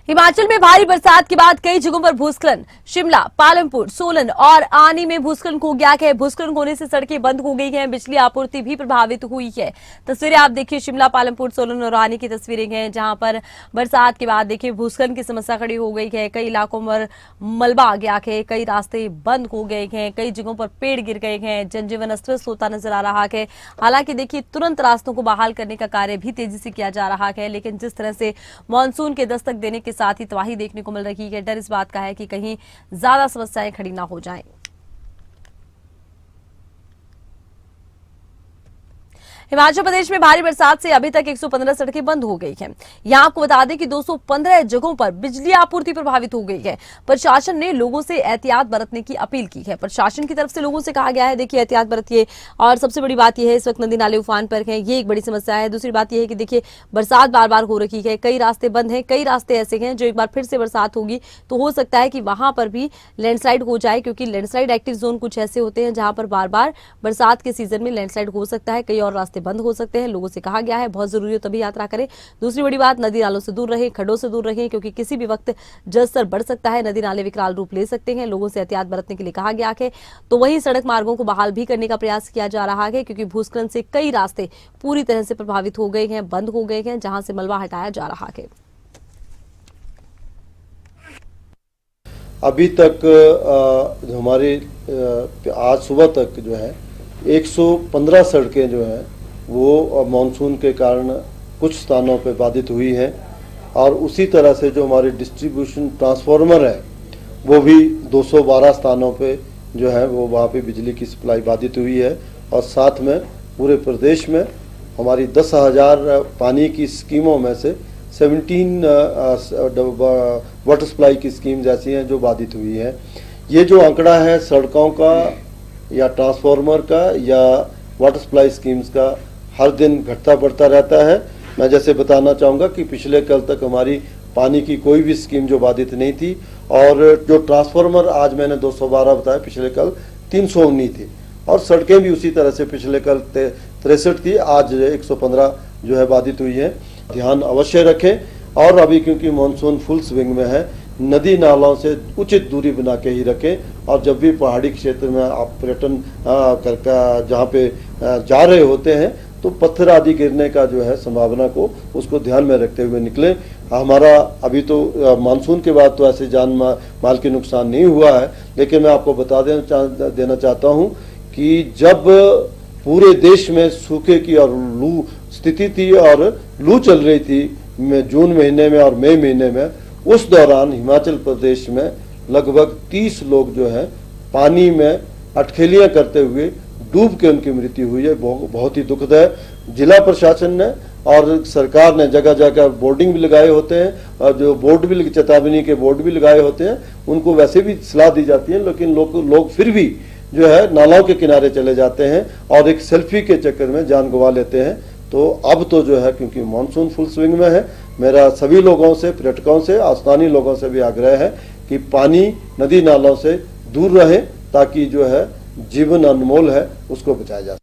हिमाचल में भारी बरसात के बाद कई जगहों पर भूस्खलन। शिमला, पालमपुर, सोलन और आनी में भूस्खलन हो गया है। भूस्खलन होने से सड़कें बंद हो गई हैं, बिजली आपूर्ति भी प्रभावित हुई है। तस्वीरें आप देखिए, शिमला, पालमपुर, सोलन और आनी की तस्वीरें हैं, जहां पर बरसात के बाद देखिए भूस्खलन की समस्या खड़ी हो गई है। कई इलाकों में मलबा आ गया है, कई रास्ते बंद हो गए हैं, कई जगहों पर पेड़ गिर गए हैं, जनजीवन अस्त व्यस्त होता नजर आ रहा है। हालांकि देखिए तुरंत रास्तों को बहाल करने का कार्य भी तेजी से किया जा रहा है, लेकिन जिस तरह से मानसून के दस्तक देने के साथ ही तबाही देखने को मिल रही है, डर इस बात का है कि कहीं ज्यादा समस्याएं खड़ी ना हो जाएं। हिमाचल प्रदेश में भारी बरसात से अभी तक 115 सड़कें बंद हो गई हैं। यहां आपको बता दें कि 215 जगहों पर बिजली आपूर्ति प्रभावित हो गई है। प्रशासन ने लोगों से एहतियात बरतने की अपील की है। प्रशासन की तरफ से लोगों से कहा गया है, देखिए एहतियात बरतिए। और सबसे बड़ी बात यह है, इस वक्त नदी नाले उफान पर हैं, ये एक बड़ी समस्या है। दूसरी बात यह है कि देखिए बरसात बार बार हो रही है, कई रास्ते बंद हैं, कई रास्ते ऐसे हैं जो एक बार फिर से बरसात होगी तो हो सकता है कि वहां पर भी लैंडस्लाइड हो जाए, क्योंकि लैंडस्लाइड एक्टिव जोन कुछ ऐसे होते हैं जहां पर बार बार बरसात के सीजन में लैंडस्लाइड हो सकता है। कई और रास्ते बंद हो सकते हैं। लोगों से कहा गया है बहुत जरूरी हो तभी यात्रा करें। दूसरी बड़ी बात, नदी नालों से दूर रहें, खड्डों से दूर रहें, क्योंकि किसी भी वक्त जलस्तर बढ़ सकता है, नदी नाले विकराल रूप ले सकते हैं। लोगों से एहतियात बरतने के लिए कहा गया है। तो वहीं सड़क मार्गों को बहाल भी करने का प्रयास किया जा रहा है, क्योंकि भूस्खलन से कई रास्ते पूरी तरह से प्रभावित हो गए हैं, बंद हो गए हैं, जहां से मलबा हटाया जा रहा है। अभी तक हमारे आज सुबह तक जो है 115 सड़कें जो हैं वो मानसून के कारण कुछ स्थानों पे बाधित हुई हैं, और उसी तरह से जो हमारे डिस्ट्रीब्यूशन ट्रांसफार्मर है वो भी 212 स्थानों पे जो है वो वहाँ पे बिजली की सप्लाई बाधित हुई है। और साथ में पूरे प्रदेश में हमारी 10,000 पानी की स्कीमों में से 17 वाटर सप्लाई की स्कीम्स ऐसी हैं जो बाधित हुई हैं। ये जो आंकड़ा है सड़कों का या ट्रांसफार्मर का या वाटर सप्लाई स्कीम्स का हर दिन घटता बढ़ता रहता है। मैं जैसे बताना चाहूँगा कि पिछले कल तक हमारी पानी की कोई भी स्कीम जो बाधित नहीं थी, और जो ट्रांसफार्मर आज मैंने 212 बताया, पिछले कल 319 थी, और सड़कें भी उसी तरह से पिछले कल 63 थी, आज 115 जो है बाधित हुई है। ध्यान अवश्य रखें। और अभी क्योंकि मानसून फुल स्विंग में है, नदी नालों से उचित दूरी बना के ही रखें। और जब भी पहाड़ी क्षेत्र में आप पर्यटन जहाँ पे जा रहे होते हैं तो पत्थर आदि गिरने का जो है संभावना को उसको ध्यान में रखते हुए निकलें। हमारा अभी तो मानसून के बाद तो ऐसे जान माल के नुकसान नहीं हुआ है, लेकिन मैं आपको बता देना चाहता हूँ कि जब पूरे देश में सूखे की और लू स्थिति थी और लू चल रही थी जून महीने में और मई महीने में, उस दौरान हिमाचल प्रदेश में लगभग 30 लोग जो है पानी में अटखेलियां करते हुए डूब के उनकी मृत्यु हुई है। बहुत ही दुखद है। जिला प्रशासन ने और सरकार ने जगह जगह बोर्डिंग भी लगाए होते हैं, और जो बोर्ड भी चेतावनी के बोर्ड भी लगाए होते हैं, उनको वैसे भी सलाह दी जाती है, लेकिन लोग फिर भी जो है नालों के किनारे चले जाते हैं और एक सेल्फी के चक्कर में जान गंवा लेते हैं। तो अब तो जो है क्योंकि मानसून फुल स्विंग में है, मेरा सभी लोगों से, पर्यटकों से, स्थानीय लोगों से भी आग्रह है कि पानी नदी नालों से दूर रहे, ताकि जो है जीवन अनमोल है उसको बचाया जा सके।